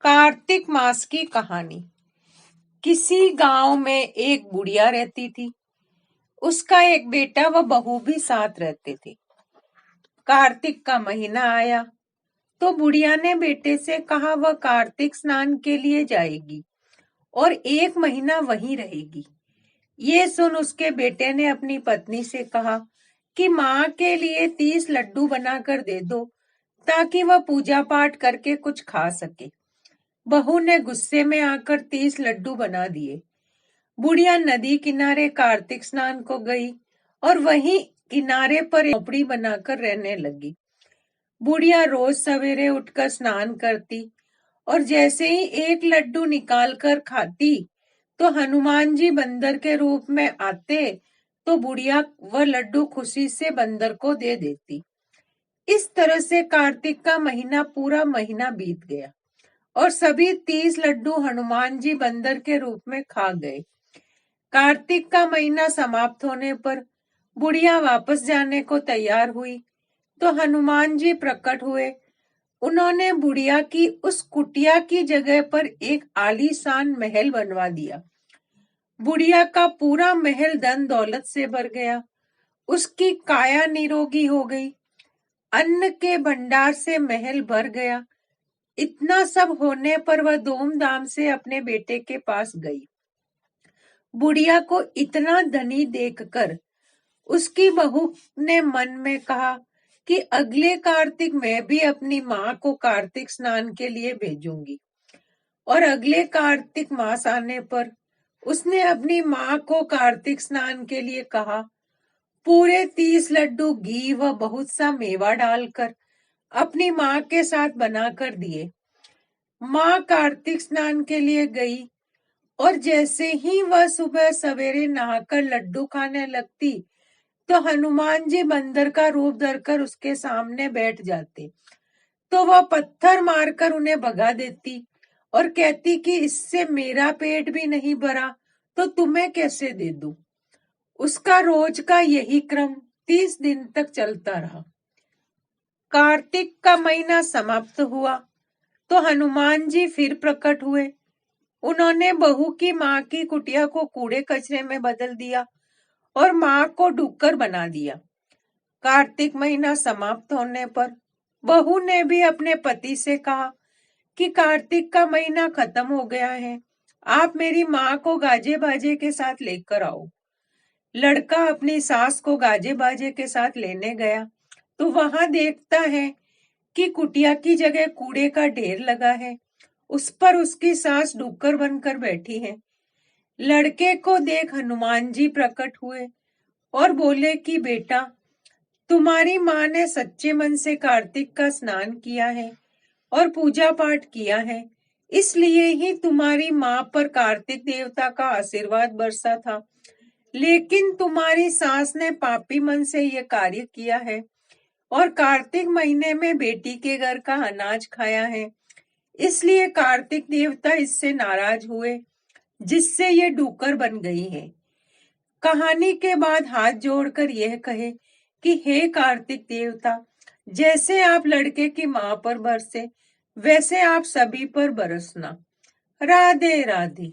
कार्तिक मास की कहानी। किसी गांव में एक बुढ़िया रहती थी। उसका एक बेटा व बहू भी साथ रहते थे। कार्तिक का महीना आया तो बुढ़िया ने बेटे से कहा वह कार्तिक स्नान के लिए जाएगी और एक महीना वहीं रहेगी। ये सुन उसके बेटे ने अपनी पत्नी से कहा कि माँ के लिए 30 लड्डू बनाकर दे दो ताकि वह पूजा पाठ करके कुछ खा सके। बहू ने गुस्से में आकर 30 लड्डू बना दिए। बुढ़िया नदी किनारे कार्तिक स्नान को गई और वहीं किनारे पर एक झोपड़ी बनाकर रहने लगी। बुढ़िया रोज सवेरे उठकर स्नान करती और जैसे ही एक लड्डू निकाल कर खाती तो हनुमान जी बंदर के रूप में आते तो बुढ़िया वह लड्डू खुशी से बंदर को दे देती। इस तरह से कार्तिक का महीना पूरा महीना बीत गया और सभी 30 लड्डू हनुमान जी बंदर के रूप में खा गए। कार्तिक का महीना समाप्त होने पर बुढ़िया वापस जाने को तैयार हुई तो हनुमान जी प्रकट हुए। उन्होंने बुढ़िया की उस कुटिया की जगह पर एक आलीशान महल बनवा दिया। बुढ़िया का पूरा महल धन दौलत से भर गया। उसकी काया निरोगी हो गई। अन्न के भंडार से महल भर गया। इतना सब होने पर वह धूमधाम से अपने बेटे के पास गई। बुढ़िया को इतना धनी देखकर उसकी बहू ने मन में कहा कि अगले कार्तिक मैं भी अपनी माँ को कार्तिक स्नान के लिए भेजूंगी। और अगले कार्तिक मास आने पर उसने अपनी माँ को कार्तिक स्नान के लिए कहा। पूरे 30 लड्डू घी व बहुत सा मेवा डालकर अपनी माँ के साथ बनाकर दिए। माँ कार्तिक स्नान के लिए गई और जैसे ही वह सुबह सवेरे नहाकर लड्डू खाने लगती तो हनुमान जी बंदर का रूप धरकर उसके सामने बैठ जाते तो वह पत्थर मारकर उन्हें भगा देती और कहती कि इससे मेरा पेट भी नहीं भरा तो तुम्हें कैसे दे दूं। उसका रोज का यही क्रम 30 दिन तक चलता रहा। कार्तिक का महीना समाप्त हुआ तो हनुमान जी फिर प्रकट हुए। उन्होंने बहू की माँ की कुटिया को कूड़े कचरे में बदल दिया और माँ को डुक्कर बना दिया। कार्तिक महीना समाप्त होने पर बहू ने भी अपने पति से कहा कि कार्तिक का महीना खत्म हो गया है, आप मेरी माँ को गाजे बाजे के साथ लेकर आओ। लड़का अपनी सास को गाजे बाजे के साथ लेने गया तो वहां देखता है कि कुटिया की जगह कूड़े का ढेर लगा है। उस पर उसकी सास डुक्कर बनकर बैठी है। लड़के को देख हनुमान जी प्रकट हुए और बोले कि बेटा, तुम्हारी माँ ने सच्चे मन से कार्तिक का स्नान किया है और पूजा पाठ किया है, इसलिए ही तुम्हारी माँ पर कार्तिक देवता का आशीर्वाद बरसा था। लेकिन तुम्हारी सास ने पापी मन से यह कार्य किया है और कार्तिक महीने में बेटी के घर का अनाज खाया है, इसलिए कार्तिक देवता इससे नाराज हुए जिससे ये डुक्कर बन गई है। कहानी के बाद हाथ जोड़कर यह कहे कि हे कार्तिक देवता, जैसे आप लड़के की माँ पर बरसे वैसे आप सभी पर बरसना। राधे राधे।